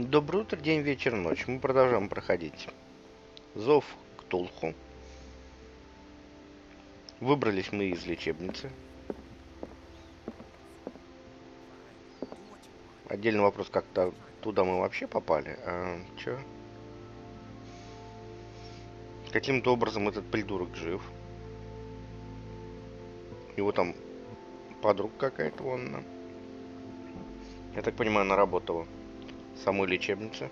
Доброе утро, день, вечер, ночь. Мы продолжаем проходить Зов Ктулху. Выбрались мы из лечебницы. Отдельный вопрос, как-то туда мы вообще попали. Чё? Каким-то образом этот придурок жив. У него там подруга какая-то вон. Я так понимаю, она работала в самой лечебнице.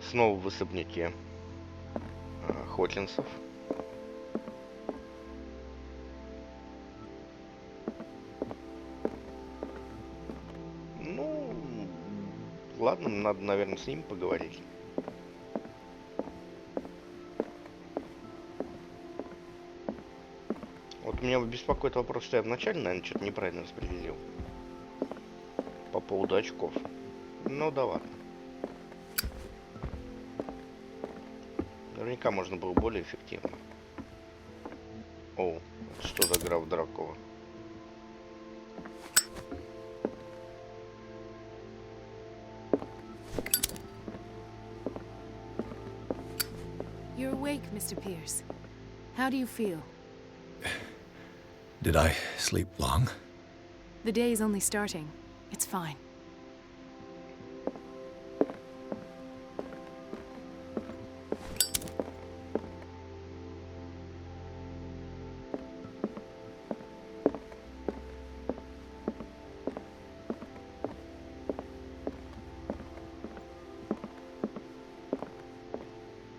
Снова в особняке Хотлинсов. Ну, ладно, надо, наверное, с ним поговорить. Вот меня беспокоит вопрос, что я вначале, наверное, что-то неправильно распределил по поводу очков. Ну да ладно. Наверняка можно было более эффективно. О, что за граф Дракула? You're awake, Mr. Pierce. How do you feel? Did I sleep long? The day is only starting. It's fine.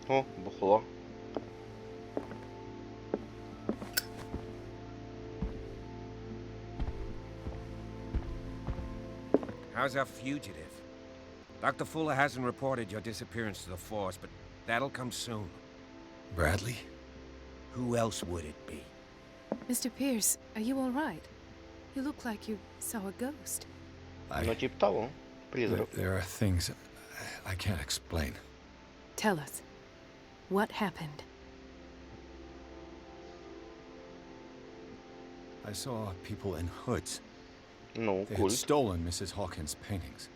О, бухло. How's our fugitive? Dr. Fuller hasn't reported your disappearance to the force, but that'll come soon. Bradley? Who else would it be? Mr. Pierce, are you all right? You look like you saw a ghost. Ну, типа того. Призрак. There are things I can't explain. Tell us. What happened? I saw people in hoods. Ну, They had культ. stolen Mrs. Hawkins' paintings.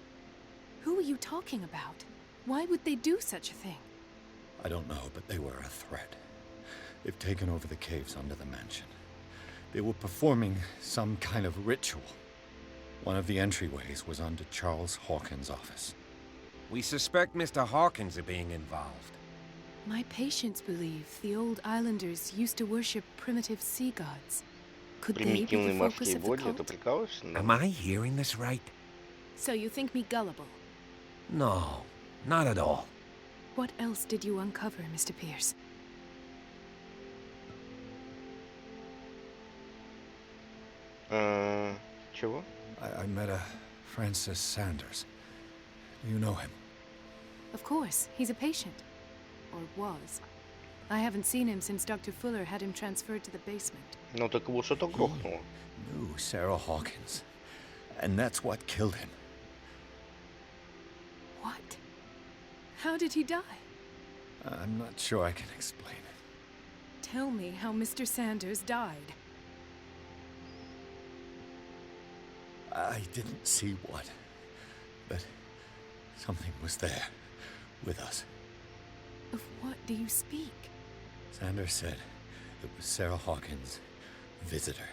Who are you talking about? Why would they do such a thing? I don't know, but they were a threat. They've taken over the caves under the mansion. They were performing some kind of ritual. One of the entryways was under Charles Hawkins' office. We suspect Mr. Hawkins of being involved. My patients believe the old islanders used to worship primitive sea gods. Could they be Примитивные the focus морские of the боги, это cult? прикалываешься? Am I hearing this right? So you think me gullible? No, not at all. What else did you uncover, Mr. Pierce? Чего? I met a Francis Sanders. Do you know him? Of course, he's a patient. Or was. I haven't seen him since Dr. Fuller had him transferred to the basement. Ну, так его что-то грохнуло. Knew Sarah Hawkins. And that's what killed him. What? How did he die? I'm not sure I can explain it. Tell me how Mr. Sanders died. I didn't see what, but something was there with us. Of what do you speak? Sanders said it was Sarah Hawkins' visitor.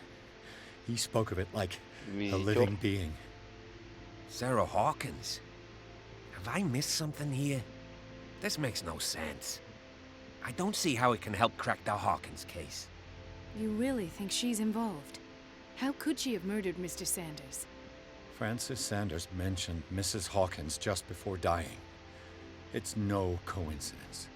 He spoke of it like a Visitor? living being. Sarah Hawkins? Have I missed something here? This makes no sense. I don't see how it can help crack the Hawkins case. You really think she's involved? How could she have murdered Mr. Sanders? Francis Sanders mentioned Mrs. Hawkins just before dying. It's no coincidence.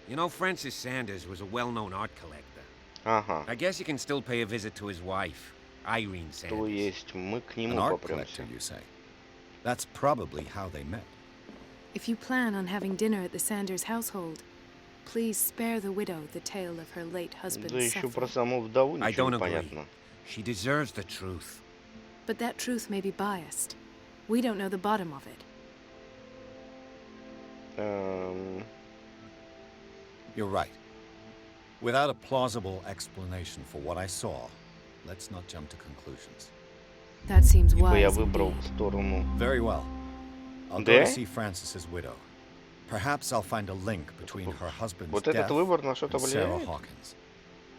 You know, Francis Sanders was a well-known art collector. Ага. I guess you can still pay a visit to his wife, Irene То Sanders. есть мы к An нему art попремся. collector, you say? That's probably how they met. If you plan on having dinner at the Sanders household, please spare the widow the tale of her late Да husband's еще про suffering. саму вдову I ничего don't не agree. понятно. She deserves the truth. But that truth may be biased. We don't know the bottom of it. You're right. Without a plausible explanation for what I saw, let's not jump to conclusions. That seems Ибо я wise выбрал indeed. сторону. Very well. I'll go Да? to see Francis's widow. Perhaps I'll find a link between her husband's Вот death этот выбор на что-то and Sarah влияет? Hawkins.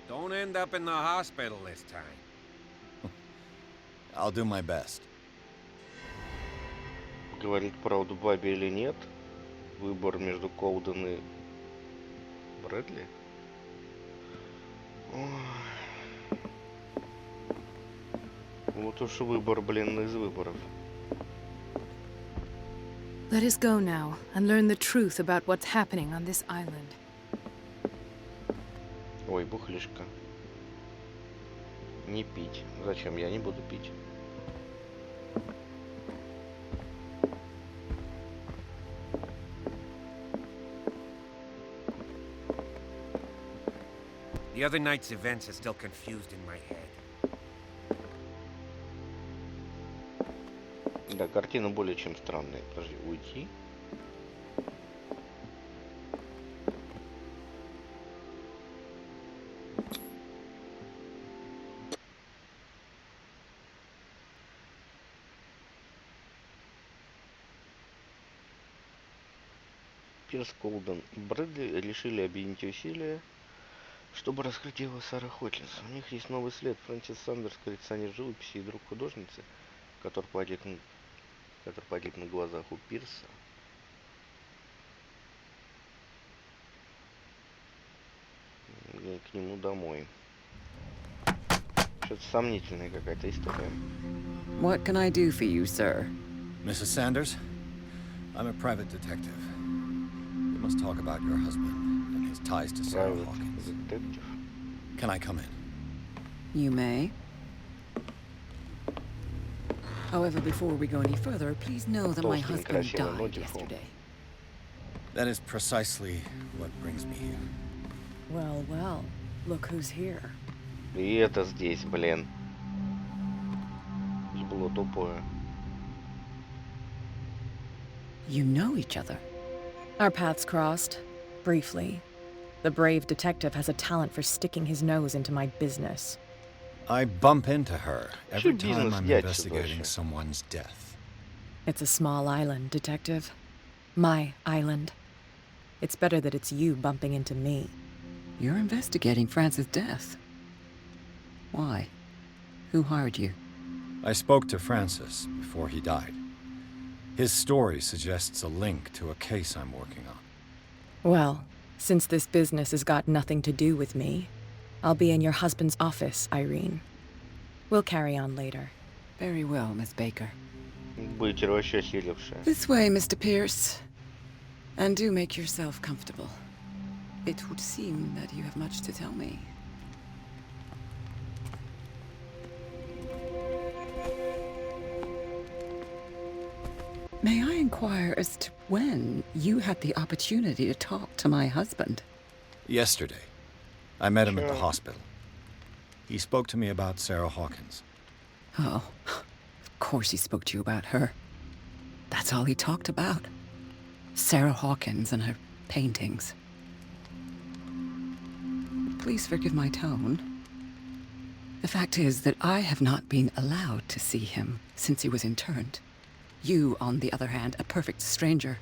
Don't end up in the hospital this time. I'll do my best. Говорить правду бабе или нет? Выбор между Колден и Брэдли? Ой. Вот уж выбор, блин, из выборов. Let us go now and learn the truth about what's happening on this island. Ой, бухлишка. Не пить. Зачем? Я не буду пить. The other night's events are still confused in my head. Да, картина более чем странная. Подожди, уйти? Пирс, Колден и Брэдли решили объединить усилия, чтобы раскрыть дело Сары Хокинс. У них есть новый след. Фрэнсис Сандерс, коллекционер живописи и друг художницы, который погиб на глазах у Пирса. И к нему домой. Что-то сомнительная какая-то история. What can I do for you, sir? Mrs. Sanders, I'm a private detective. We must talk about your husband and his ties to Sarah Private Hawkins. детектив. Can I come in? You may. However, before we go any further, please know that my Толстый, husband некрасивый, died ноги yesterday. That is precisely what brings me here. Well, well, look who's here. И это здесь, блин. Ебло тупое. You know each other. Our paths crossed, briefly. The brave detective has a talent for sticking his nose into my business. I bump into her every Чё time бизнес I'm дядь investigating вообще? someone's death. It's a small island, detective. My island. It's better that it's you bumping into me. You're investigating Francis' death. Why? Who hired you? I spoke to Francis before he died. His story suggests a link to a case I'm working on. Well, since this business has got nothing to do with me, I'll be in your husband's office, Irene. We'll carry on later. Very well, Miss Baker. Быть вообще силившая. This way, Mr. Pierce. And do make yourself comfortable. It would seem that you have much to tell me. May I inquire as to when you had the opportunity to talk to my husband? Yesterday, I met him at the Sure. hospital. He spoke to me about Sarah Hawkins. Oh, of course he spoke to you about her. That's all he talked about. Sarah Hawkins and her paintings. Please forgive my tone. The fact is that I have not been allowed to see him since he was interned. You, on the other hand, a perfect stranger,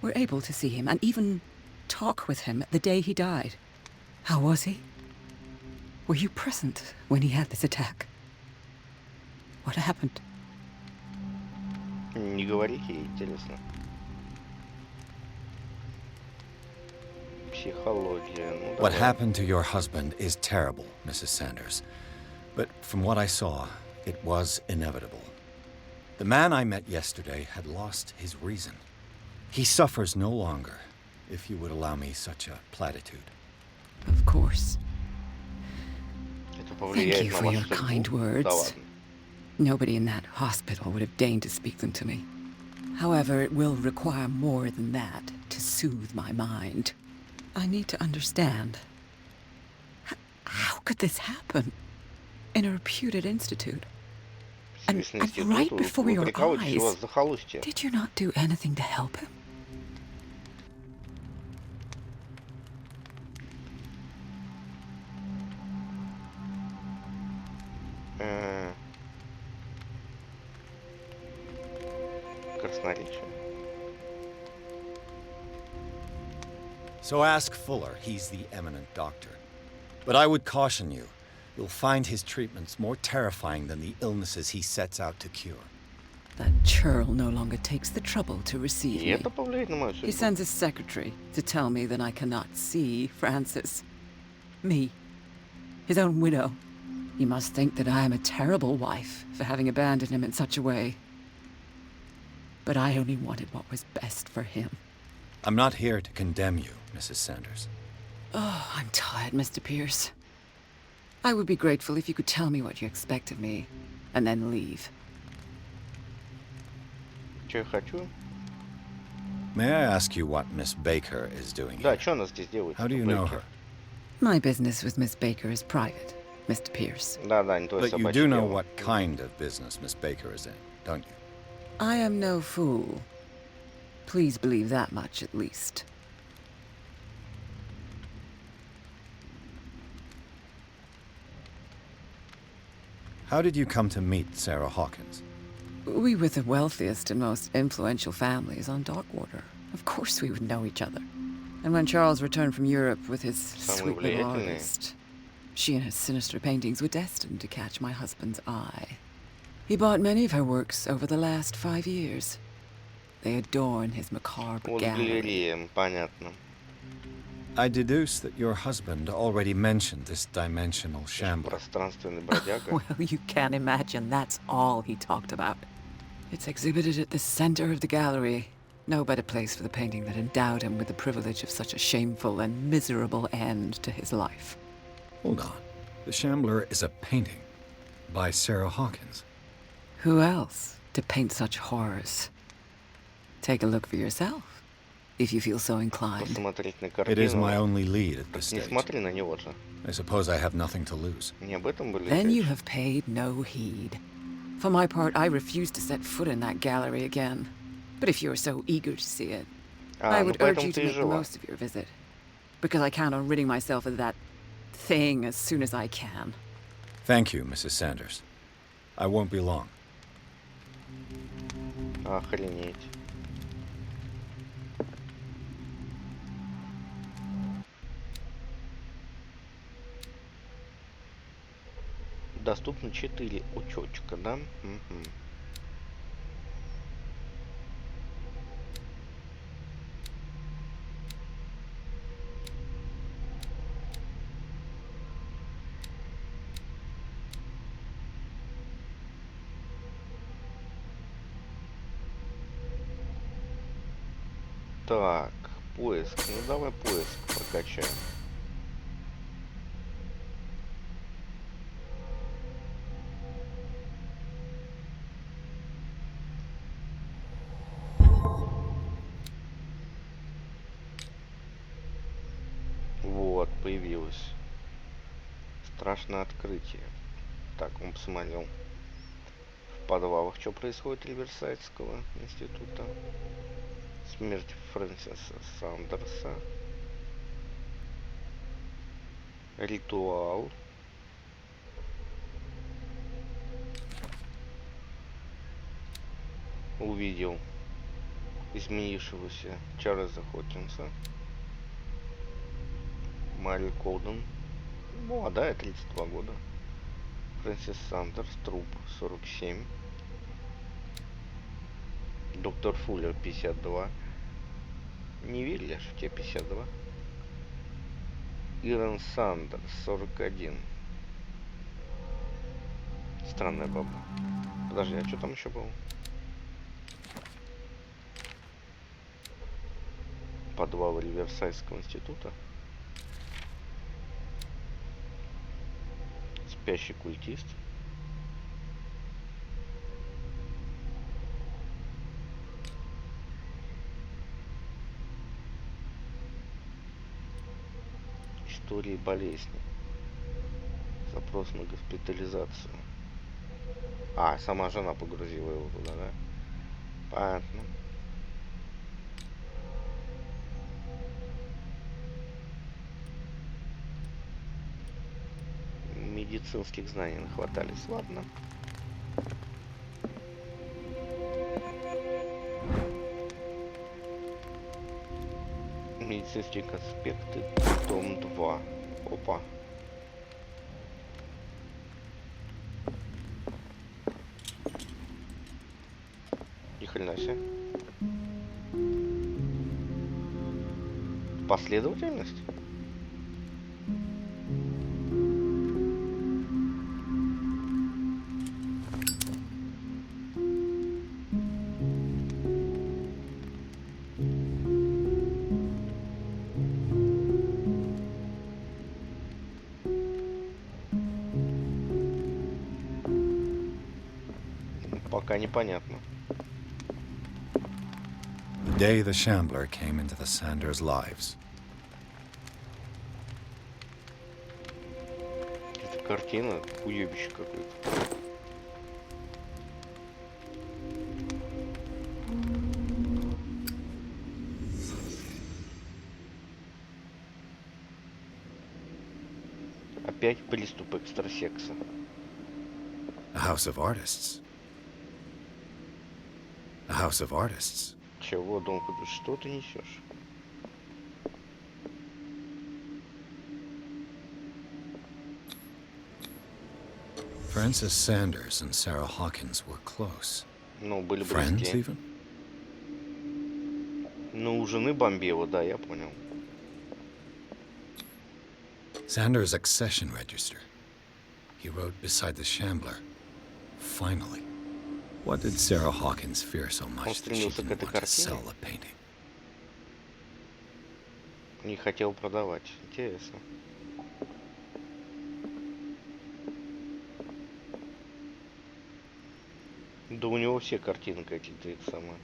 were able to see him and even talk with him the day he died. How was he? Were you present when he had this attack? What happened? Не говорите, ей интересно. Психология. Ну, What давай. happened to your husband is terrible, Mrs. Sanders. But from what I saw, it was inevitable. The man I met yesterday had lost his reason. He suffers no longer, if you would allow me such a platitude. Of course. Это Thank повлияет you на for вашу your судьбу? kind Да words. ладно. Nobody in that hospital would have deigned to speak them to me. However, it will require more than that to soothe my mind. I need to understand. How could this happen? In a reputed institute? And Известный right институт, before вы your прикалываетесь, у вас eyes. захолустье. Did you not do anything to help him? красноречие. So ask Fuller. He's the eminent doctor. But I would caution you. You'll find his treatments more terrifying than the illnesses he sets out to cure. That churl no longer takes the trouble to receive И me. это повлияет на мою He судьбу. sends his secretary to tell me that I cannot see Francis. Me. His own widow. He must think that I am a terrible wife for having abandoned him in such a way. But I only wanted what was best for him. I'm not here to condemn you, Mrs. Sanders. Oh, I'm tired, Mr. Pierce. I would be grateful if you could tell me what you expect of me, and then leave. Что я хочу? May I ask you what Miss Baker is doing Да, here? что она здесь делает? How do you know her? My business with Miss Baker is private, Mr. Pierce. Да, да, не твое But you собачье do know дело. what kind of business Miss Baker is in, don't you? I am no fool. Please believe that much, at least. How did you come to meet Sarah Hawkins? We were the wealthiest and most influential families on Darkwater. Of course we would know each other. And when Charles returned from Europe with his sweet little влиятельные. artist, she and her sinister paintings were destined to catch my husband's eye. He bought many of her works over the last 5 years. They adorn his macabre Вот gallery. галерея, понятно. I deduce that your husband already mentioned this dimensional shambler. Межпространственный бродяга. Well, you can imagine that's all he talked about. It's exhibited at the center of the gallery. No better place for the painting that endowed him with the privilege of such a shameful and miserable end to his life. Hold on. The shambler is a painting by Sarah Hawkins. Who else to paint such horrors? Take a look for yourself, if you feel so inclined. Посмотреть на It is my картину. only lead at this Не stage. смотри на него же. I suppose I have nothing to lose. Не об этом были Then you речь. have paid no heed. For my part, I refuse to set foot in that gallery again. But if you're so eager to see it, I А, ну would urge поэтому you ты to и make the жила. most of your visit. Because I count on ridding myself of that thing as soon as I can. Thank you, Mrs. Sanders. I won't be long. Охренеть. Доступно 4 учетчика, да? Мгм. Так, поиск. Ну давай поиск прокачаем. Вот, появилось. Страшное открытие. Так, он посмотрел в подвалах, что происходит Риверсайдского института. Смерть Фрэнсиса Сандерса. Ритуал. Увидел изменившегося Чарльза Хокинса. Мари Колден. Молодая, 32 года. Фрэнсис Сандерс, труп, 47. Доктор Фуллер, 52. Не верили, что тебе 52. Ирон Сандерс, 41. Странная баба. Подожди, а что там еще было? Подвал Риверсайдского института. Спящий культист. Истории болезни. Запрос на госпитализацию. А, сама жена погрузила его туда, да? Понятно. Медицинских знаний нахватались, ладно. Полицейские конспекты, том 2. Опа. Ни хрена себе. Последовательность? Пока непонятно. The day the Shambler came into the Sanders' lives. Это картина, уебище какое-то. Опять приступ экстрасекса. A house of artists. A house of artists. Чего, Дон, что ты несешь? Francis Sanders and Sarah Hawkins were close. Ну, были Friends, близкие. even? Ну, у жены бомбило, да, я понял. Sanders' accession register. He wrote beside the Shambler. Finally. What did Sarah Hawkins fear so much that she стремился к didn't этой want to картине. sell the painting? Не хотел продавать. Интересно. Да у него все картины какие-то это самое.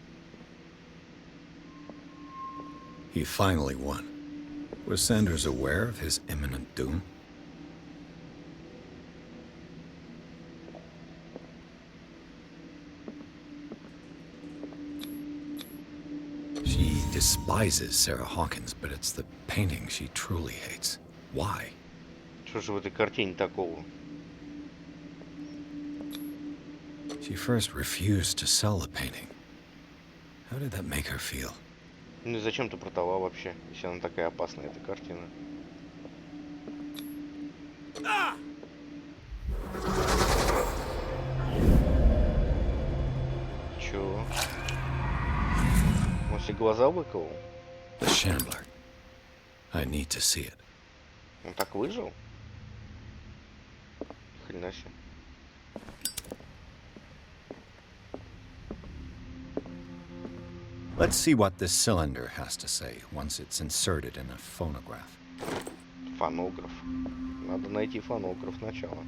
He finally won. Was Sanders aware of his imminent doom? She despises Sarah Hawkins, but it's the painting she truly hates. Why? Что же в этой картине такого? She first refused to sell the painting. How did that make her feel? Ну и зачем ты продала вообще, если она такая опасная, эта картина? Чего? Он себе глаза выколол? The Shambler. I need to see it. Он так выжил? Хрена себе. Let's see what this cylinder has to say once it's inserted in a phonograph. Фонограф. Надо найти фонограф сначала.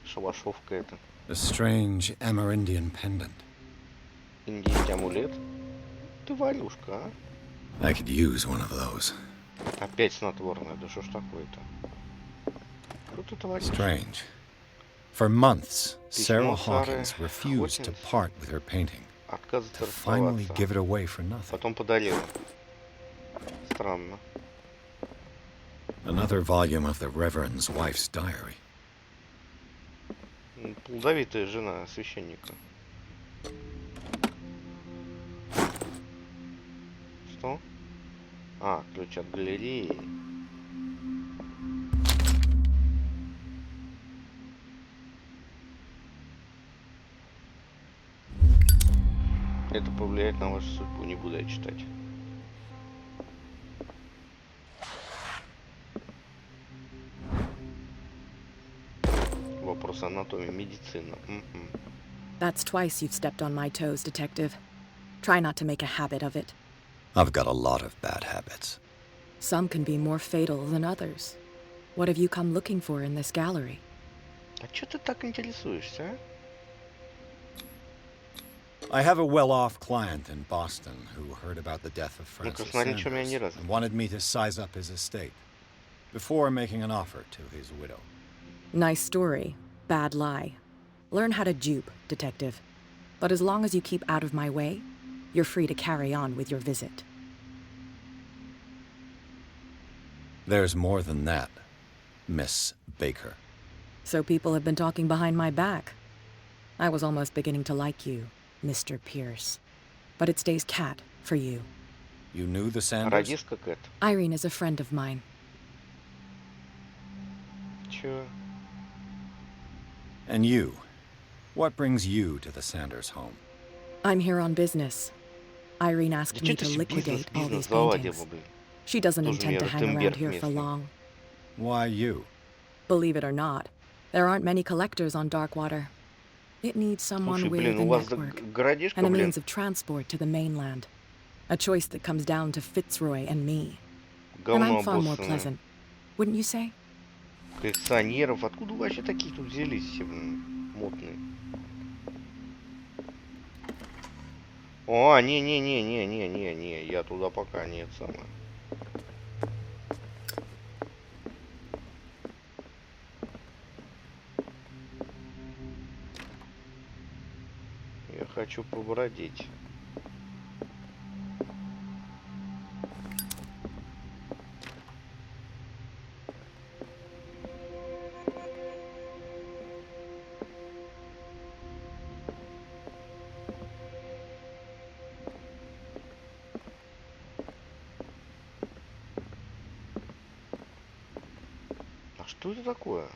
Шалашовка это. A strange Amerindian pendant. Индийский амулет. Ты Валюшка, а? I could use one of those. Опять снотворное. Да что ж такое-то? Что ты творишь? Strange. For months, Sarah Письмо Сары Hawkins refused to Хокинс. part with her painting, Отказывается to finally расставаться. give it away for nothing. Потом подарила. Странно. Another volume of the Reverend's wife's diary. Плодовитая жена священника. Что? А, ключ от галереи. Это повлияет на вашу судьбу, не буду я читать. Вопрос анатомии, медицина. That's twice you've stepped on my toes, Detective. Try not to make a habit of it. I've got a lot of bad habits. Some can be more fatal than others. What have you come looking for in this gallery? А чё ты так интересуешься, а? I have a well-off client in Boston who heard about the death of Ну-ка, Francis смотри, чё меня не Sanders разве. and wanted me to size up his estate before making an offer to his widow. Nice story, bad lie. Learn how to dupe, Detective. But as long as you keep out of my way, you're free to carry on with your visit. There's more than that, Miss Baker. So people have been talking behind my back. I was almost beginning to like you, Mr. Pierce. But it stays Cat for you. You knew the Sanders? Радистка Кэт. Irene is a friend of mine. Чё? And you? What brings you to the Sanders home? I'm here on business. Irene Да asked чё me ты to себе liquidate all бизнес these заладила, paintings. блин? She doesn't Тоже intend мне to hang around Ротенберг here for местный. long. Why you? Believe it or not, there aren't many collectors on Darkwater. It needs someone Слушай, with блин, a у вас network городишко, and a блин. means of transport to the mainland. A choice that comes down to Fitzroy and me. And Говно I'm far more обоссанное. pleasant. Wouldn't you say? Коллекционеров. Откуда вообще такие тут взялись все, блин, мутные? О, не, я туда пока нет самое. Я хочу побродить. А что это такое?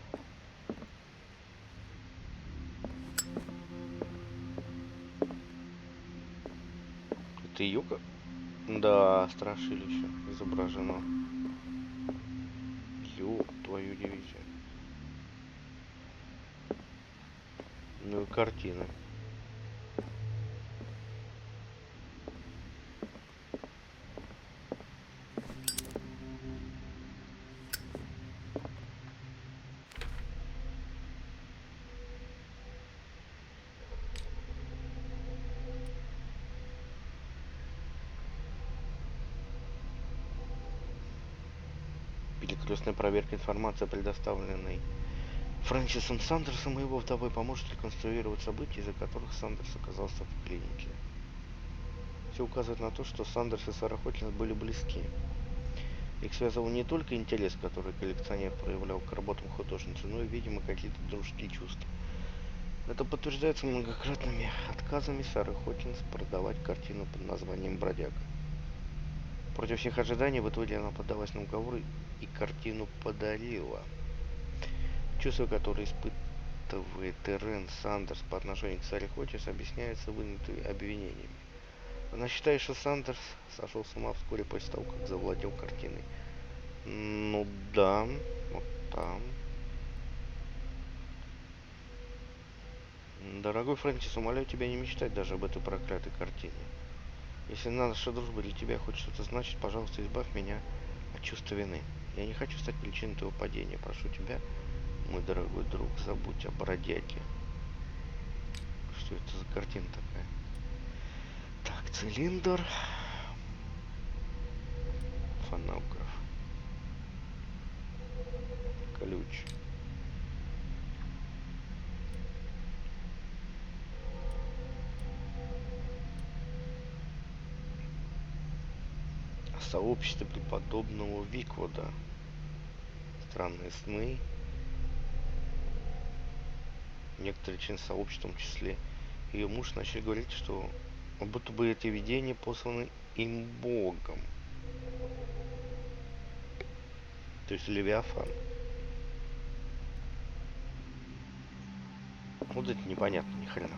Это ее как? Да, страшилище изображено. Ёб твою дивизию. Ну и картина. Перекрестная проверка информации, предоставленной Фрэнсисом Сандерсом, и его вдовой, поможет реконструировать события, из-за которых Сандерс оказался в клинике. Все указывает на то, что Сандерс и Сара Хотлинс были близки. Их связывал не только интерес, который коллекционер проявлял к работам художницы, но и, видимо, какие-то дружеские чувства. Это подтверждается многократными отказами Сары Хотлинс продавать картину под названием «Бродяга». Против всех ожиданий в итоге она поддалась на уговоры и картину подарила. Чувства, которые испытывает Террен Сандерс по отношению к Саре Хотлинс, объясняются выдвинутыми обвинениями. Она считает, что Сандерс сошел с ума вскоре после того, как завладел картиной. Ну да, вот там. Дорогой Фрэнсис, умоляю тебя не мечтать даже об этой проклятой картине. Если наша дружба для тебя хоть что-то значит, пожалуйста, избавь меня от чувства вины. Я не хочу стать причиной твоего падения. Прошу тебя, мой дорогой друг, забудь о бродяге. Что это за картина такая? Так, цилиндр. Фонограф. Ключ. Сообщество преподобного Виквуда. Странные сны. Некоторые члены сообщества, в том числе ее муж, начали говорить, что будто бы эти видения посланы им Богом. То есть Левиафан. Вот это непонятно, ни хрена.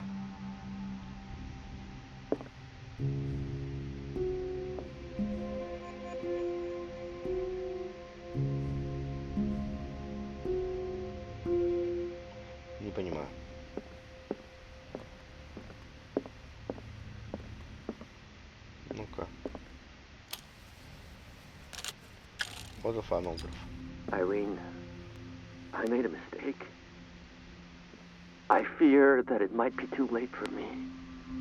Не понимаю. Ну-ка. Вот и фонограф. Irene, I made a mistake. I fear that it might be too late for me.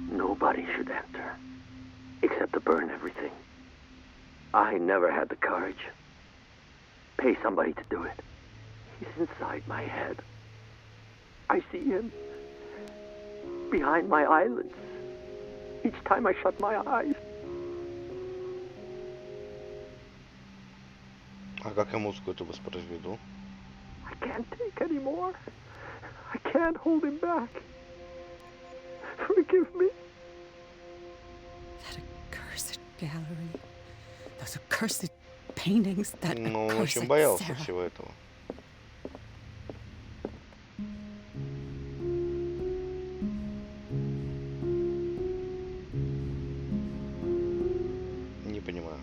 Nobody should enter, except to burn everything. I never had the courage. Pay somebody to do it. He's inside my head. I see him behind my eyelids each time I shut my eyes. А как я музыку эту воспроизведу? I can't take anymore. I can't hold him back. Forgive me. That accursed gallery. Those accursed paintings. That Ну, он accursed очень боялся Sarah. всего этого. Не понимаю.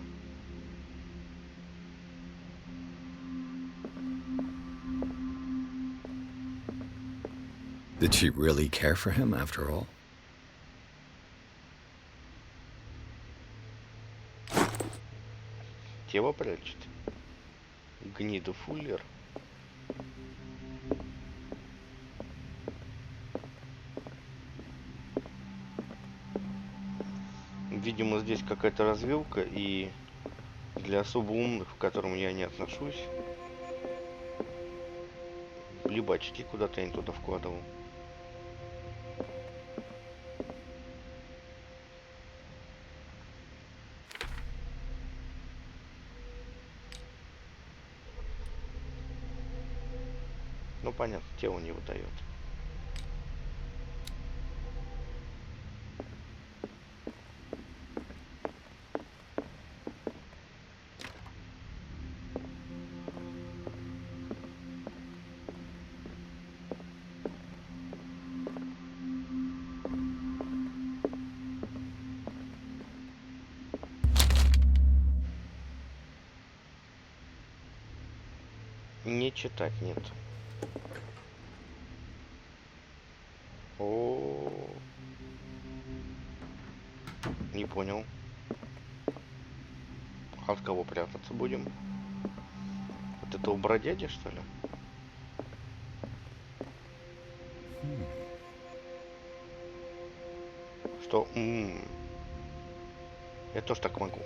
Did she really care for him after all? Тело прячет. Гнида Фуллер. Видимо, здесь какая-то развилка, и для особо умных, к которым я не отношусь, либо очки куда-то я не туда вкладывал. Ну, понятно, тело не выдает. Не читать, нет. О, не понял. От кого прятаться будем? От этого бродяги, что ли? Что? Я тоже так могу.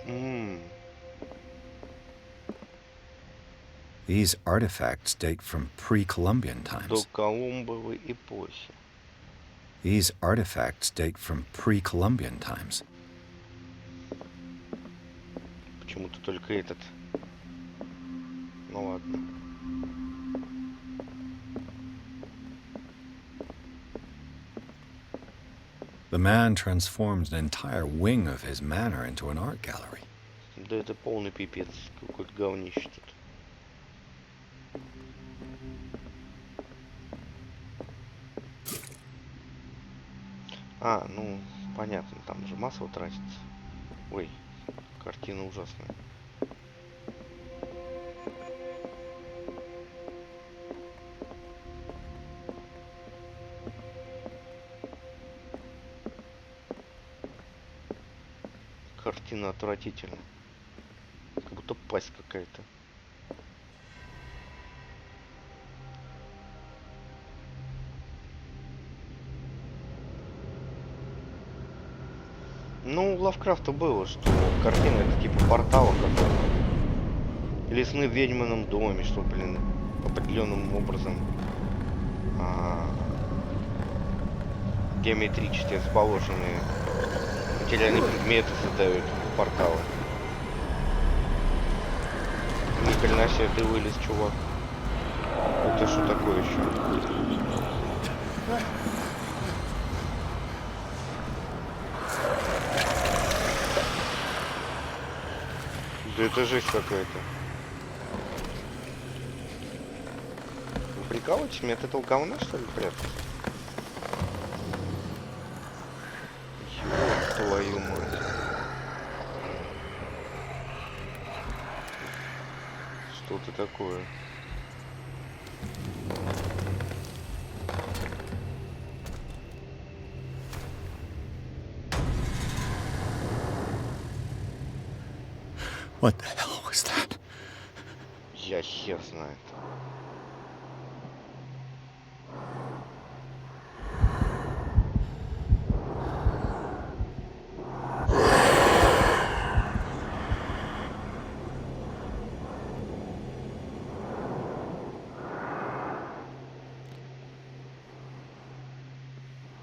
These artifacts date from pre-Columbian До times. Колумбовой эпохи. These artifacts date from pre-Columbian times. Почему-то только этот. Ну ладно. The man transformed an entire wing of his manor into an art gallery. Да это полный пипец. Какое-то говнище тут. А, ну, понятно, там же масло тратится. Ой, картина ужасная. Картина отвратительная. Как будто пасть какая-то. Ну, у Лавкрафта было, что картина это типа портала какого-то. Или сны в ведьмином доме, что, блин, определенным образом геометрически расположенные материальные предметы создают порталы. Ни хрена себе ты вылез, чувак. Это что такое еще? Да это жесть какая-то. Вы прикалываетесь? Мне от этого говна, что ли, прятаться? Ёб твою мать. Что это такое? What the hell was that? Я хер знает.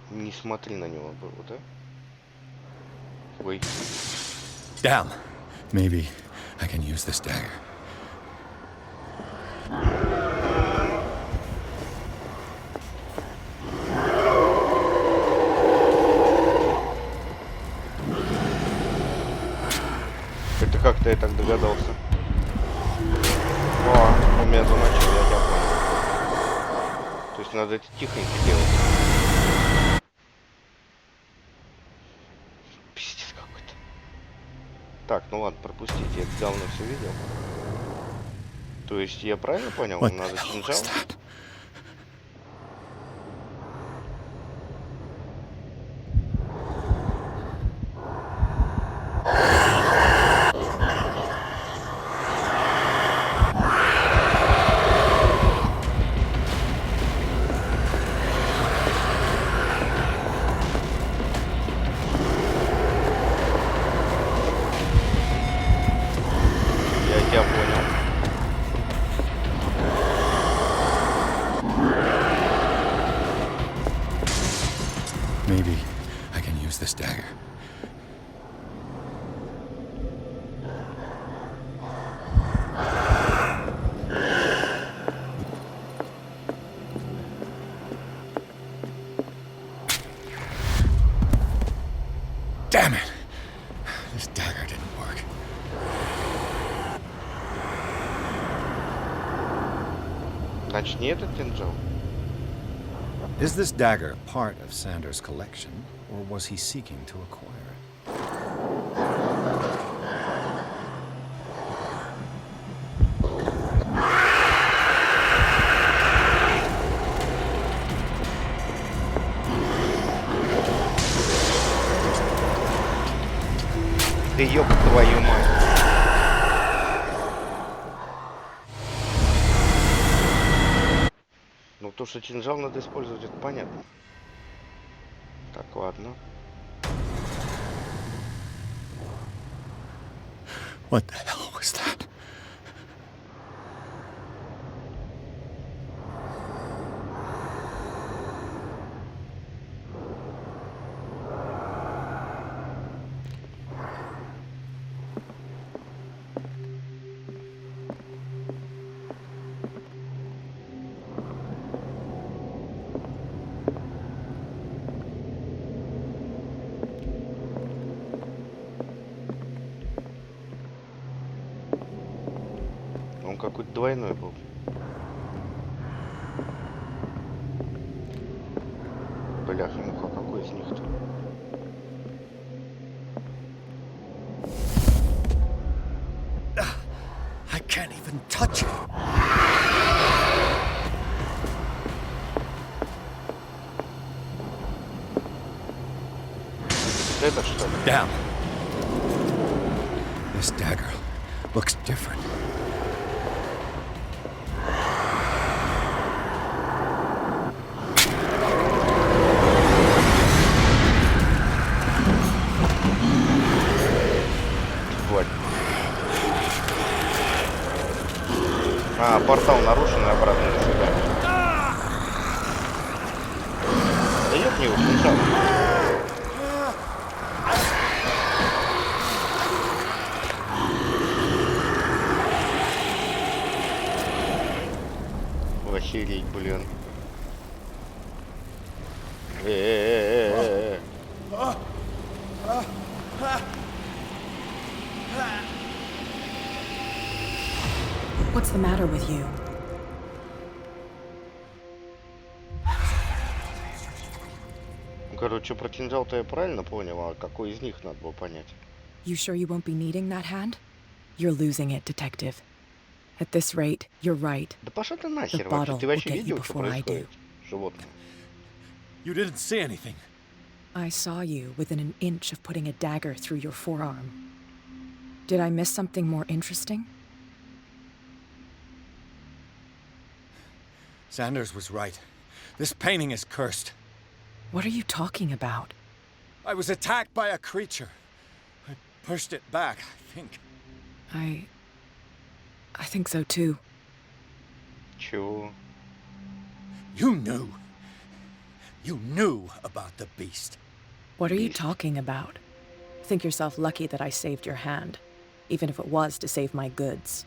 Не смотри на него было, да? Ой. Damn. Maybe I can use this dagger. как ты так догадался? О, у меня замочил, я тебя понял. То есть надо это тихонько делать. Пиздец какой-то. Так, ну ладно, пропустите, я давно все видел. То есть я правильно понял, надо кинжал? Я тебя понял. Maybe I can use this dagger. Damn it! This dagger didn't work. Значит, не этот кинжал? Is this dagger part of Sanders' collection, or was he seeking to acquire it? Да ёб твою мать. Ну то, что кинжал надо использовать, это понятно. Так, ладно. What the hell was that? Он какой-то двойной был. Бляха-муха, какой из них-то? I can't even touch it. Это что ли? Down. This dagger looks different. Вот. А, портал нарушен и обратно до свидания. Да ёб его, кинжал. Охереть, блин. Э-э-э-э-э. What's the matter with you? Ну, короче, про кинжал-то я правильно понял, а какой из них надо было понять? You sure you won't be needing that hand? You're losing it, detective. At this rate, you're right. Да пошла ты The нахер вообще. bottle Ты will вообще get you видел, что before I do. происходит? Животное. You didn't see anything. I saw you within an inch of putting a dagger through your forearm. Did I miss something more interesting? Sanders was right. This painting is cursed. What are you talking about? I was attacked by a creature. I pushed it back, I think. I think so too. Чего? You knew. You knew about the beast. What are you Beast. talking about? Think yourself lucky that I saved your hand, even if it was to save my goods.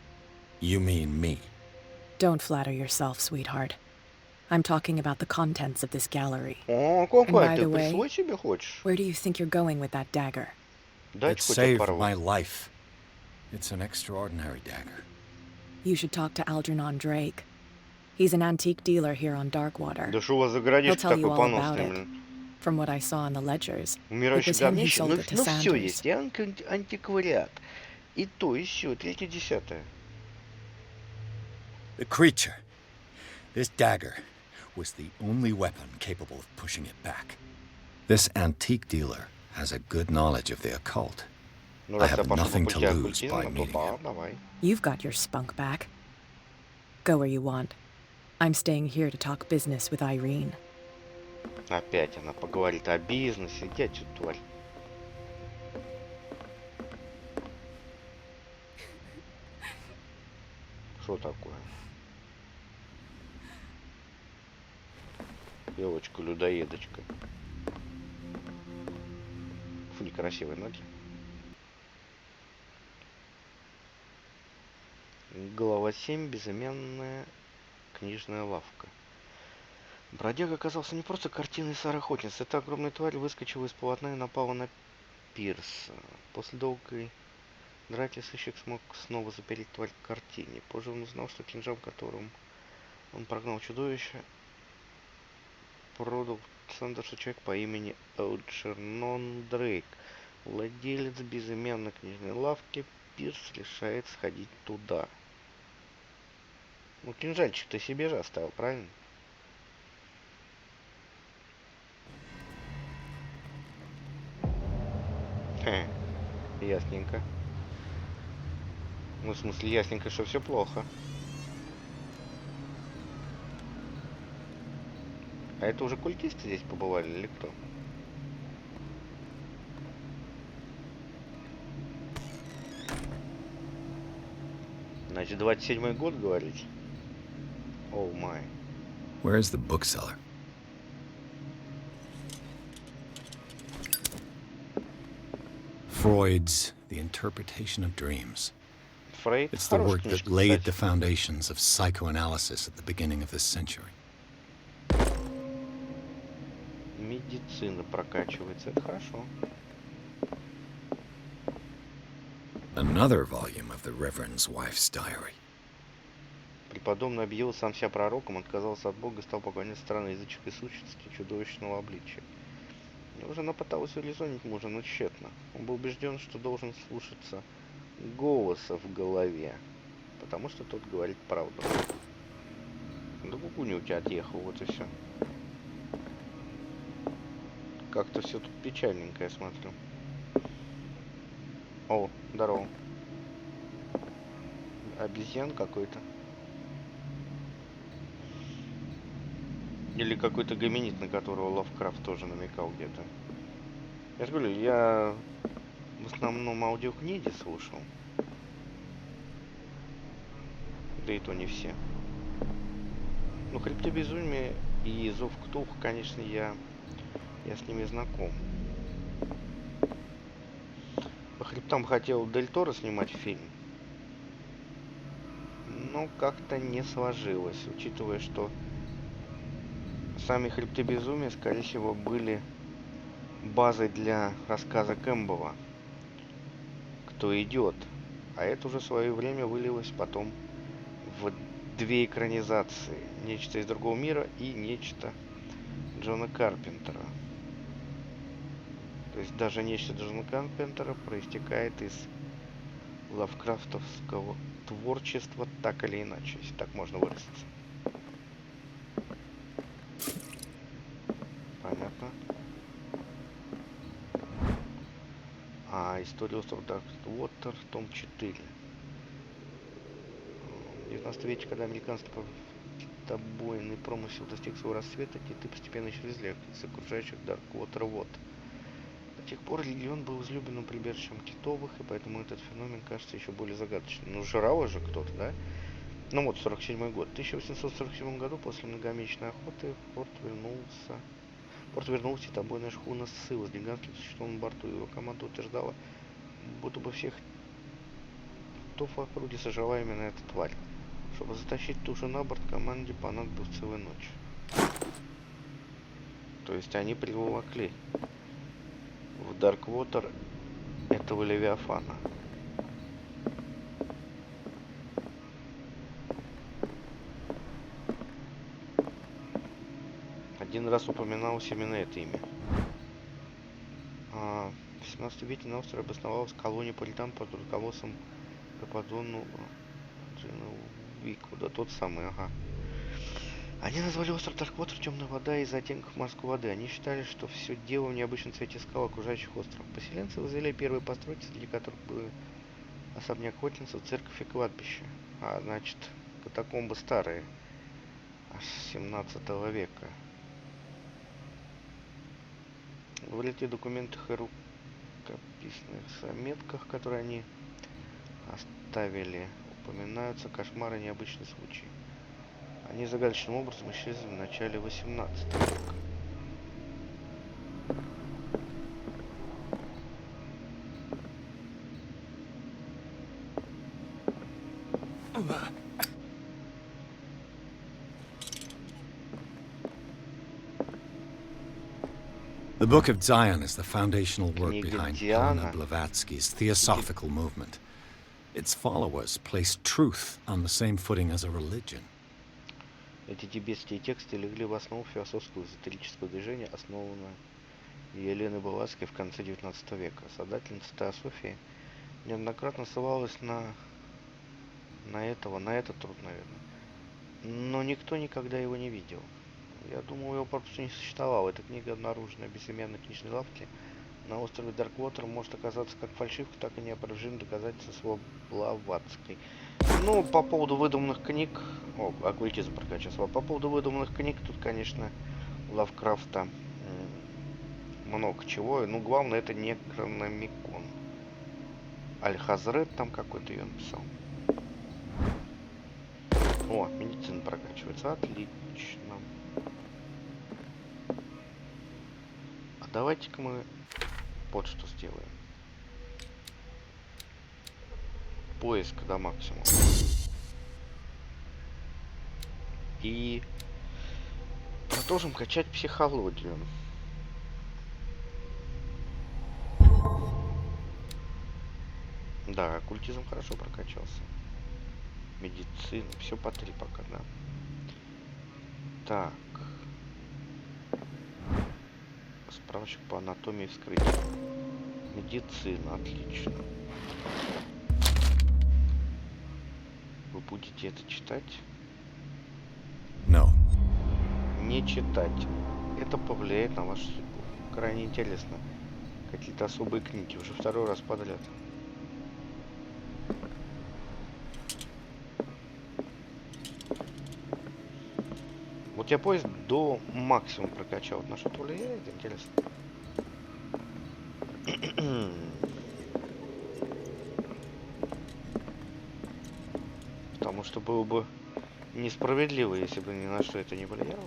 You mean me? Don't flatter yourself, sweetheart. I'm talking about the contents of this gallery. О, by какой ты the way, присвой себе хочешь? Where do you think you're going with that dagger? It Дайте хоть saved порву. my life. It's an extraordinary dagger. You should talk to Algernon Drake. He's an antique dealer here on Darkwater. Да что у вас за He'll городишко tell you такой all about поносный, it. блин. From what I saw in the ledgers, it Умирающий was him who говнище. sold Ну, it to ну все Sanders. есть. И антиквариат. И то, и сё. Третье, десятое. The creature. This dagger was the only weapon capable of pushing it back. This antique dealer has a good knowledge of the occult. Ну, I раз я have пошел по nothing to пути lose оккультизма, by то meeting да, him. давай. You've got your spunk back. Go where you want. I'm staying here to talk business with Irene. Опять она поговорит о бизнесе. Иди отсюда, тварь. Что такое? Девочка-людоедочка. Фу, некрасивые ноги. Глава 7. Безымянная книжная лавка. Бродяга оказался не просто картиной Сары Хотинс. Эта огромная тварь выскочила из полотна и напала на Пирса. После долгой драки сыщик смог снова запереть тварь к картине. Позже он узнал, что кинжал, которым он прогнал чудовище, продал Сандерсу человек по имени Алджернон Дрейк. Владелец безымянной книжной лавки. Пирс решает сходить туда. Ну, кинжальчик ты себе же оставил, правильно? Хе, ясненько. Ну, в смысле, ясненько, что все плохо. А это уже культисты здесь побывали или кто? Значит, 27-й год, говорите? Оу май. Where's the bookseller? Freud's The Interpretation of Dreams. Фрейд. It's the Хорошая work that книжка, laid кстати. the foundations of psychoanalysis at the beginning of this century. Медицина прокачивается, это хорошо. Another volume of the Reverend's wife's diary. Преподобный объявил сам себя пророком, отказался от Бога, стал поклоняться странной языческой сущности чудовищного обличия. Уже она пыталась урезонить мужа, но тщетно. Он был убежден, что должен слушаться голоса в голове, потому что тот говорит правду. Да кукуня у тебя отъехал, вот и все. Как-то все тут печальненько, я смотрю. О, здорово. Обезьян какой-то. Или какой-то гоминид, на которого Лавкрафт тоже намекал где-то. Я же говорю, я в основном аудиокниги слушал. Да и то не все. Ну, Хребты безумия и Зов Ктулху, конечно, я с ними знаком. По Хребтам хотел Дель Торо снимать фильм. Но как-то не сложилось, учитывая, что сами Хребты безумия, скорее всего, были базой для рассказа Кэмпбелла «Кто идет?». А это уже в свое время вылилось потом в две экранизации. «Нечто из другого мира» и «Нечто» Джона Карпентера. То есть даже «Нечто» Джона Карпентера проистекает из лавкрафтовского творчества так или иначе, если так можно выразиться. Понятно. А история острова Дарквотер, том 4. В 19 веке, когда американский китобойный промысел достиг своего расцвета, киты постепенно исчезли из окружающих Дарквотер вод. До тех пор регион был излюбленным прибежищем китовых, и поэтому этот феномен кажется еще более загадочным. Ну, жрал же кто-то, да? Ну вот, 47 год. В 1847 году, после многомесячной охоты, в порт вернулась китобойная шхуна «Сыла» с гигантским существом на борту. Его команда утверждала, будто бы всех китов в округе сожрала именно эта тварь. Чтобы затащить тушу на борт, команде понадобилась целая ночь. То есть они приволокли в Дарквотер этого Левиафана. Один раз упоминалось именно это имя. В 18 веке на острове обосновалась колония пуритан под руководством Кападону Вику. Да тот самый, ага. Они назвали остров Дарквотер темная вода из-за оттенков морской воды. Они считали, что все дело в необычном цвете скал, окружающих остров. Поселенцы возвели первые постройки, среди которых были особняк Хотлинсов, церковь и кладбище. А значит, катакомбы старые, аж 17 века. В этих документах и рукописных заметках, которые они оставили, упоминаются кошмары и необычные случаи. Они загадочным образом исчезли в начале 18 века. The Book of Zion is the foundational work Книга behind Диана. Helena Blavatsky's theosophical movement. Its followers place truth on the same footing as a religion. Эти тибетские тексты легли в основу философского эзотерического движения, основанного Еленой Блаватской в конце 19 века. Создательница теософии неоднократно ссылалась на этот труд, наверное. Но никто никогда его не видел. Я думаю, его попросту не существовало. Эта книга, обнаруженная в безымянной книжной лавке на острове Дарквотер, может оказаться как фальшивка, так и неопровержимым доказательством слов Блаватской. Ну, по поводу выдуманных книг... О, оккультизм прокачался. По поводу выдуманных книг, тут, конечно, Лавкрафта много чего. Ну, главное, это Некрономикон. Аль-Хазрет там какой-то ее написал. О, медицина прокачивается. Отлично. А давайте-ка мы вот что сделаем. Поиск до максимума. И продолжим качать психологию. Да, оккультизм хорошо прокачался. Медицина, все по 3 пока, да. Так. Справочник по анатомии вскрытия. Медицина, отлично. Вы будете это читать? No. Не читать. Это повлияет на вашу судьбу. Крайне интересно. Какие-то особые книги. Уже второй раз подряд. Вот я поезд до максимума прокачал. На что-то влияет? Интересно. Потому что было бы несправедливо, если бы ни на что это не влияло.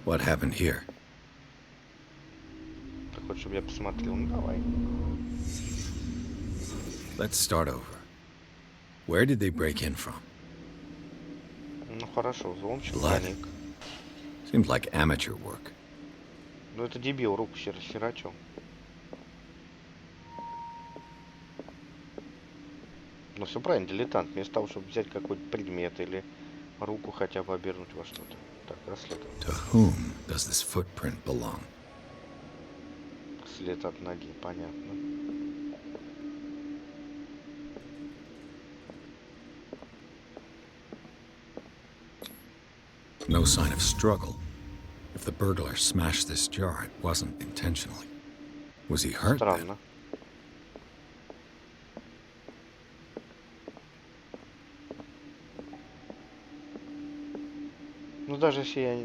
What happened here? Ты хочешь, чтобы я посмотрел? Ну давай. Let's start over. Where did they break in from? Ну хорошо, взломщик, Blood. проник. Seems like amateur work. Ну это дебил, руку херачил. Ну все правильно, дилетант. Вместо того, чтобы взять какой-то предмет или руку хотя бы обернуть во что-то. Так, расследование. To whom does this footprint belong? След от ноги, понятно. No sign of struggle. If the burglar smashed this jar, it wasn't intentionally. Was he hurt then? Странно. Ну даже если я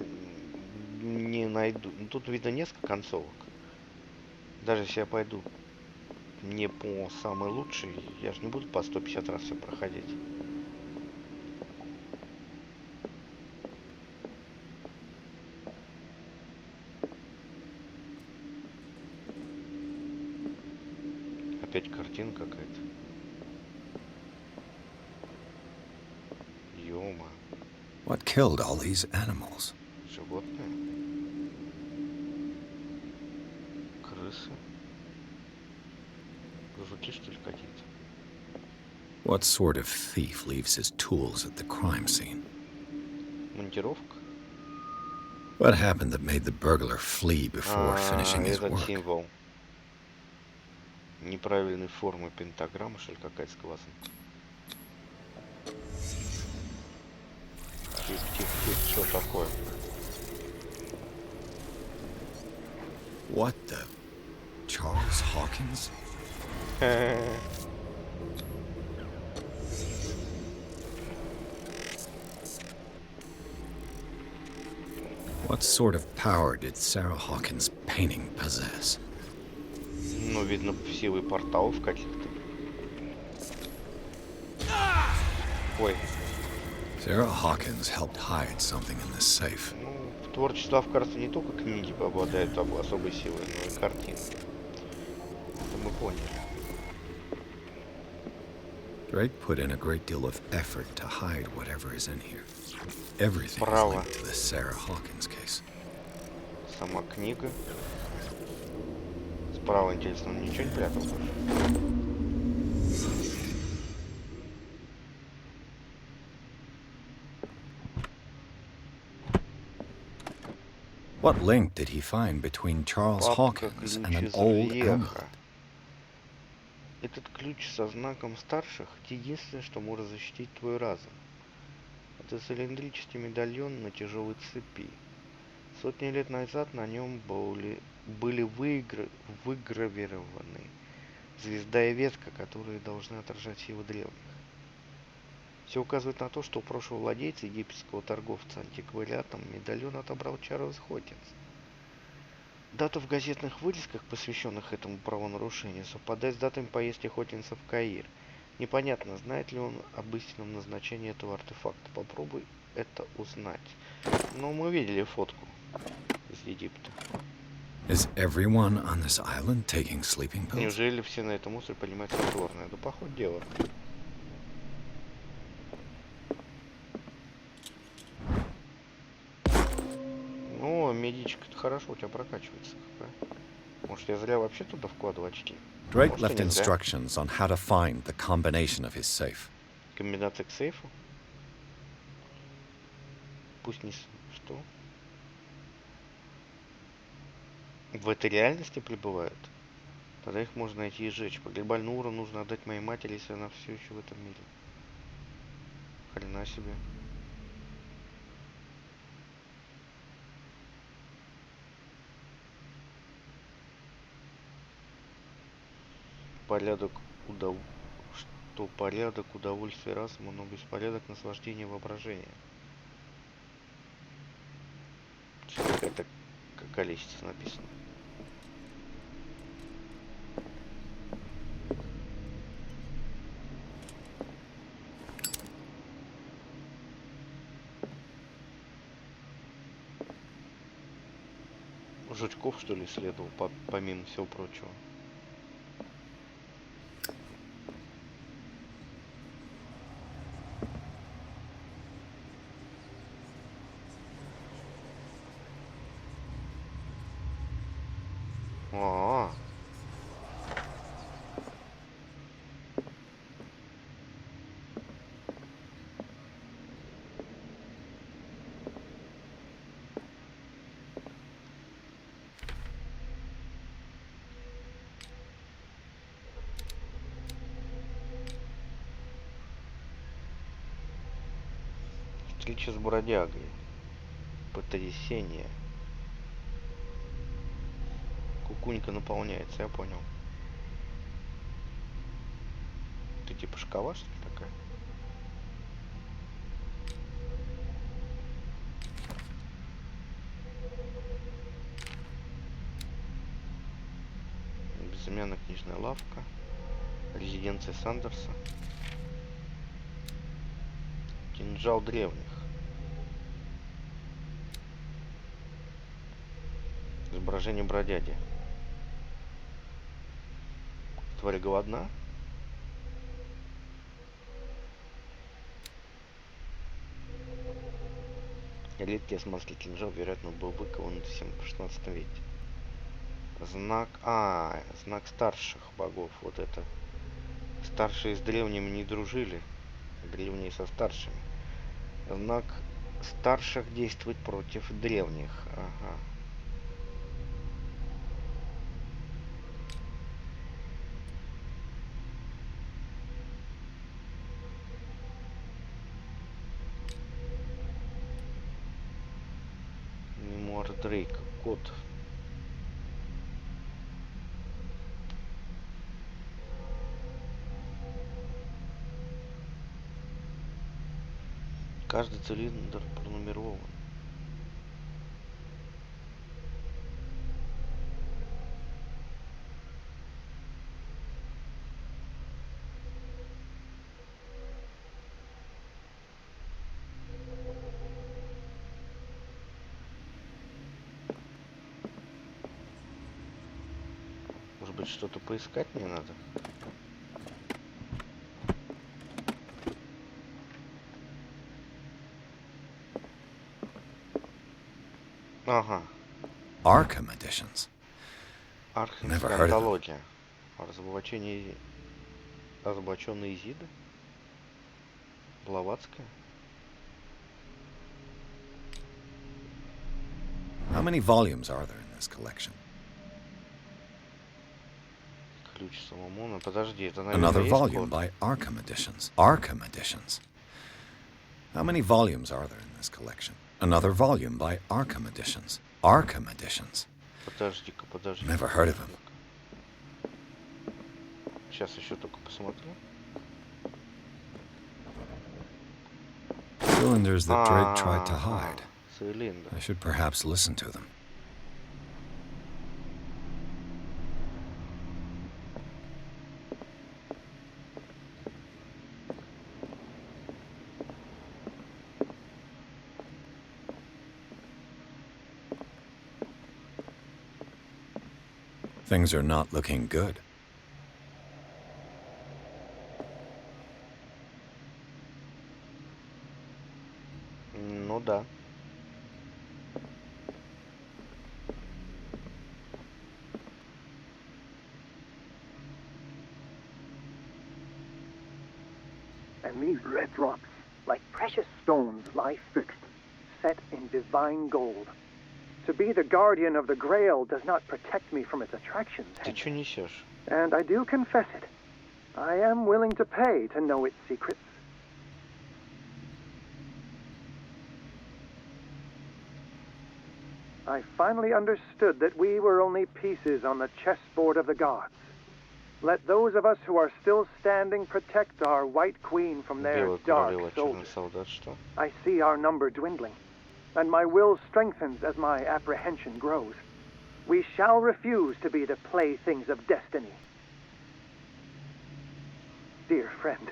не найду... Ну, тут видно несколько концовок. Даже если я пойду не по самой лучшей, я же не буду по 150 раз все проходить. Опять картина какая-то. Ёма. What killed all these animals? Животные. Крысы. Жучки, что ли, какие-то? What sort of thief leaves his tools at the crime scene? Монтировка? What happened that made the burglar flee before finishing his Этот work? символ неправильной формы пентаграммы, что ли, какая-то с глазом. Тихо, тихо, тихо, что такое? What the? Charles Hawkins? What sort of power did Sarah Hawkins' painting possess? Ну, видно, силы порталов каких-то. Ой. Sarah Hawkins helped hide something in this safe. Ну, творчество авторства не только книги обладает особой силой, но и картины. Это мы поняли. Drake put in a great deal of effort to hide whatever is in here. Everything is Право. linked to the Sarah Hawkins case. Сама книга. Справа, интересно, он ничего не прятал больше. What link did he find between Charles Папка Hawkins and ключ an из old Веха. amulet? Этот ключ со знаком старших — единственное, что может защитить твой разум. Это цилиндрический медальон на тяжелой цепи. Сотни лет назад на нем были выгравированы звезда и ветка, которые должны отражать силы древних. Все указывает на то, что у прошлого владельца, египетского торговца антиквариатом, медальон отобрал Чарльз Хокинс. Дата в газетных вырезках, посвященных этому правонарушению, совпадает с датами поездки Хокинса в Каир. Непонятно, знает ли он об истинном назначении этого артефакта. Попробуй это узнать. Но мы видели фотку из Египта. Is everyone on this island taking sleeping pills? Неужели все на этом острове принимают снотворное? Да, поход дело. Ну, медичка-то хорошо у тебя прокачивается. Может, я зря вообще туда вкладываю очки? Drake Может, left и не зря. instructions on how to find the combination of his safe. Комбинация к сейфу? Пусть не... Что? В этой реальности пребывают? Тогда их можно найти и сжечь. Погребальный урон нужно отдать моей матери, если она все еще в этом мире. Хрена себе. Порядок Что порядок удовольствия разума, но беспорядок наслаждения воображения. Какая-то количество написано. Жучков, что ли, исследовал, помимо всего прочего. А-а-а. Встреча с бродягой. Потрясение. Кукунька наполняется, я понял. Ты типа шкала, что ли, такая? Безымянная книжная лавка. Резиденция Сандерса. Кинжал древних. Изображение бродяги. Тварь голодна? Редкий османский кинжал, вероятно, был выкован в 16 веке. Знак... знак старших богов. Вот это. Старшие с древними не дружили, древние со старшими. Знак старших действует против древних. Ага. Мемуар Дрейка. Код. Каждый цилиндр пронумерован. Может быть, что-то поискать мне надо? Ага. Arkham editions. Never Архимская heard of them. антология. Разоблаченные Изиды? Блаватская? How many volumes are there in this collection? Ключ Соломона. Подожди, это, наверное, Another есть volume код? by Arkham editions. Arkham editions. How many volumes are there in this collection? Another volume by Arkham editions. Arkham editions. Подожди-ка, подожди. Never heard of him. Сейчас еще только посмотрю. Cylinders that Drake tried to hide. Цилиндр. I should perhaps listen to them. Things are not looking good. Ну да. And these red drops, like precious stones, lie fixed, set in divine gold. To be the guardian of the Grail does not protect me from its attractions, Ты чё несешь? and I do confess it. I am willing to pay to know its secrets. I finally understood that we were only pieces on the chessboard of the gods. Let those of us who are still standing protect our White Queen from their Белая dark королева, черный soldiers. солдат, что? I see our number dwindling, and my will strengthens as my apprehension grows. We shall refuse to be the playthings of destiny. Dear friend,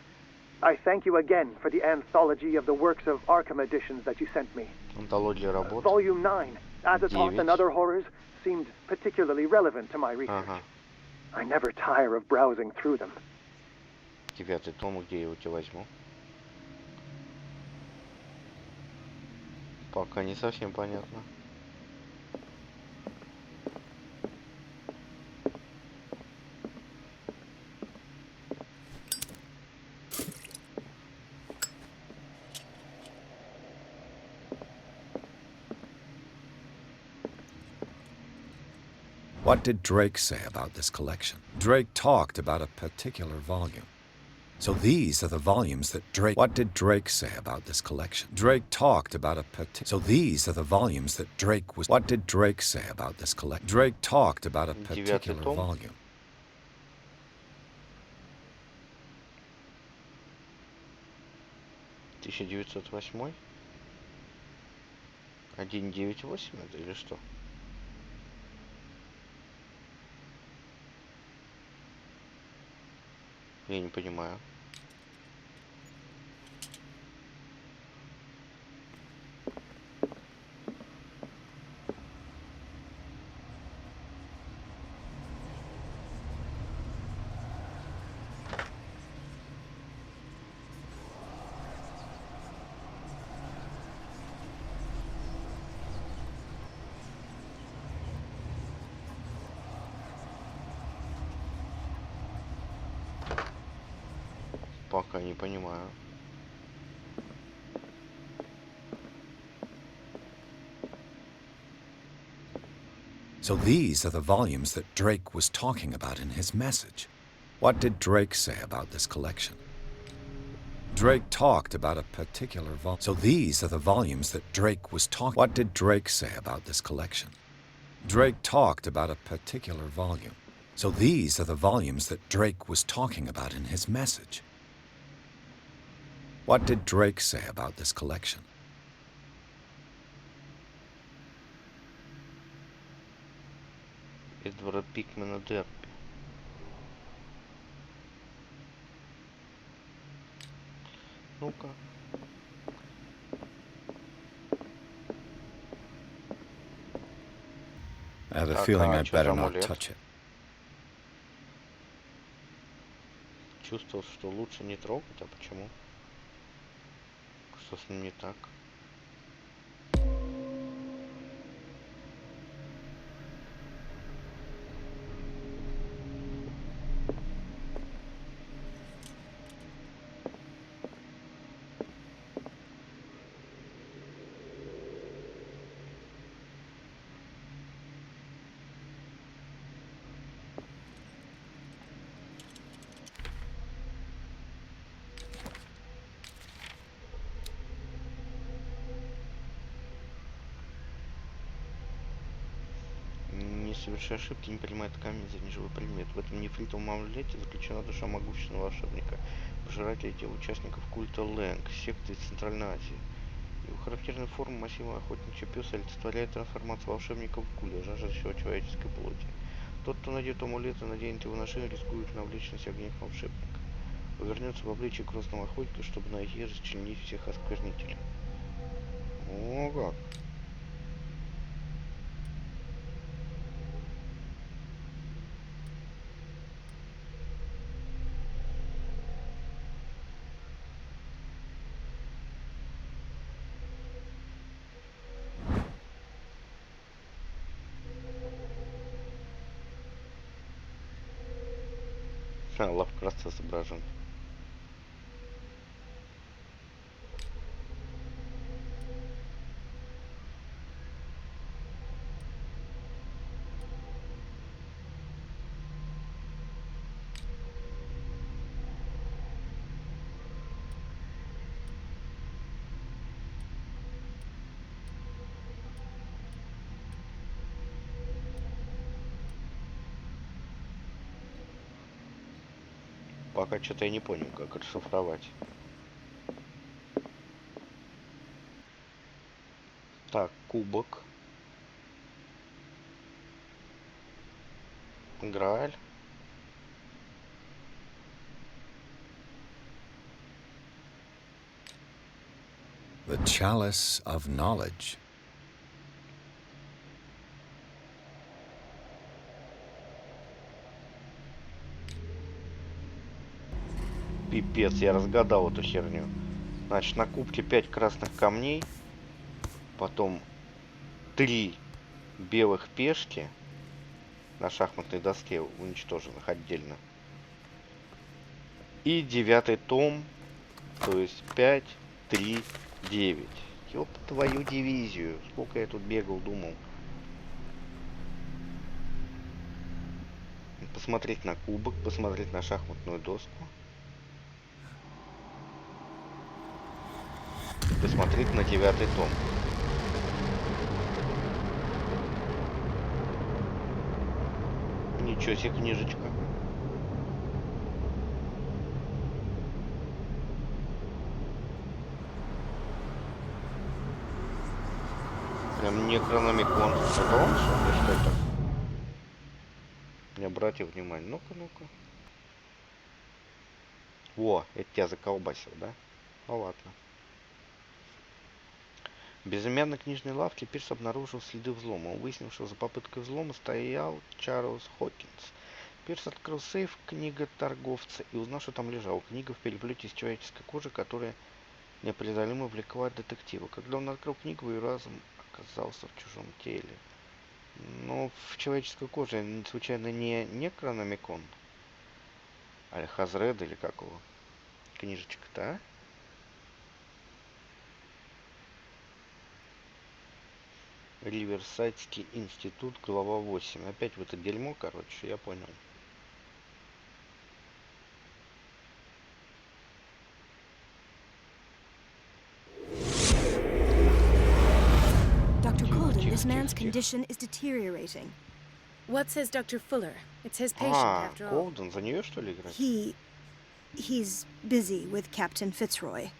I thank you again for the anthology of the works of Arkham editions that you sent me. Антология работ. Volume 9, Azathoth and 9. Other Horrors, seemed particularly relevant to my research. Ага. I never tire of browsing through them. 9 том, где я его тебе возьму? Пока не совсем понятно. What did Drake say about this collection? Drake talked about a particular volume. So these are the volumes that Drake... What did Drake say about this collection? Drake talked about a particular... So these are the volumes that Drake was... What did Drake say about this collection? Drake talked about a particular том. volume. 1908? 198 это или что? Я не понимаю. Пока не понимаю. So these are the volumes that Drake was talking about in his message. What did Drake say about this collection? Drake talked about a particular volume. So these are the volumes that Drake was talking. What did Drake say about this collection? Drake talked about a particular volume. So these are the volumes that Drake was talking about in his message. What did Drake say about this collection? Эдварда Пикмена Дерби. Ну-ка. I have a Так, feeling а I'd чё за better not амулет? touch it. Чувствовал, что лучше не трогать, а почему? Что с ним не так? Не совершая ошибки, не принимает камень за неживой предмет. В этом нефритовом амулете заключена душа могущественного волшебника, пожирателя тел участников культа Лэнг, секты из Центральной Азии. Его характерная форма массивного охотничьего пёса олицетворяет трансформацию волшебника в гуля, жаждущего человеческой плоти. Тот, кто найдет амулет и наденет его на шею, рискует навлечь на себя гнев волшебника. Повернется в обличье грозного охотника, чтобы найти и расчленить всех осквернителей. О, как! Лавкрафт изображен. Пока что-то я не понял, как расшифровать. Так, кубок. Грааль. The Chalice of Knowledge. Пипец, я разгадал эту херню. Значит, на кубке 5 красных камней. Потом 3 белых пешки на шахматной доске, уничтоженных отдельно. И 9-й том, то есть 5, 3, 9. Ёп твою дивизию. Сколько я тут бегал, думал. Посмотреть на кубок, посмотреть на шахматную доску. Посмотреть на 9-й том. Ничего себе книжечка. Прям не Некрономикон. Это он, что ли, что это? Не обрати внимание. Ну-ка, ну-ка. О, это тебя заколбасил, да? Ну ладно. В безымянной книжной лавке Пирс обнаружил следы взлома. Он выяснил, что за попыткой взлома стоял Чарльз Хокинс. Пирс открыл сейф книга торговца и узнал, что там лежала книга в переплете из человеческой кожи, которая непреодолимо влекла детектива. Когда он открыл книгу, и разум оказался в чужом теле. Но в человеческой коже случайно не Некрономикон? Аль Хазред или как его? книжечка-то, а? Риверсайдский институт, глава 8. Опять в это дерьмо, короче, я понял. Dr. Colden, тихо, this man's тихо. condition is deteriorating. What says Dr. Fuller? It's his patient, А, after all. Колден, за нее что ли играть? He's busy with Captain Fitzroy.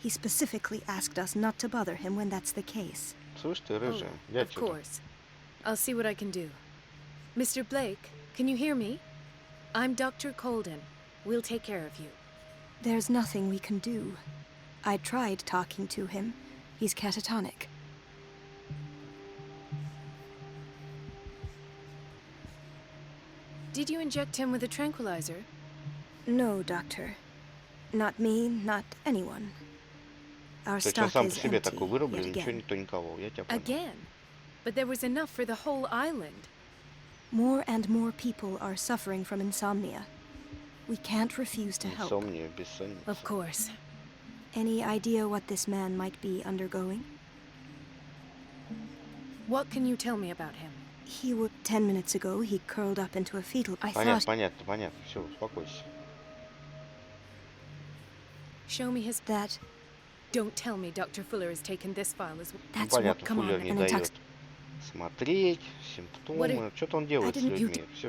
He specifically asked us not to bother him when that's the case. Слышь ты, Oh, рыжая, я of тебя. course. I'll see what I can do. Mr. Blake, can you hear me? I'm Dr. Colden. We'll take care of you. There's nothing we can do. I tried talking to him. He's catatonic. Did you inject him with a tranquilizer? No, Doctor. Not me, not anyone. Our То есть я stock сам по is себе empty такой вырублю, yet ничего again. никто не колол. Я тебя понял. Again? But there was enough for the whole island. More and more people are suffering from insomnia. We can't refuse to help. Инсомния, бессонница. Of course. Any idea what this man might be undergoing? What can you tell me about him? He would 10 minutes ago he curled up into a fetal. I Понятно, thought понятно, понятно. Все, успокойся. Show me his... that Don't tell me Dr. Fuller has taken this file as well. Ну, that's what понятно, come Фуллер on не an дает intox. смотреть, симптомы. Что-то он делает с didn't- you людьми. Все.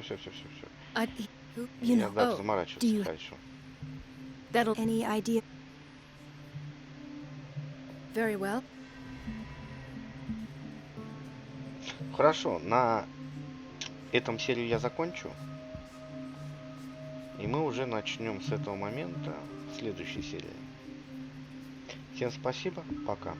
You Не know, надо oh, заморачиваться, do you- хорошо. That'll... Any idea? Very well. Хорошо, на этом серию я закончу. И мы уже начнем с этого момента в следующей серии. Всем спасибо, пока.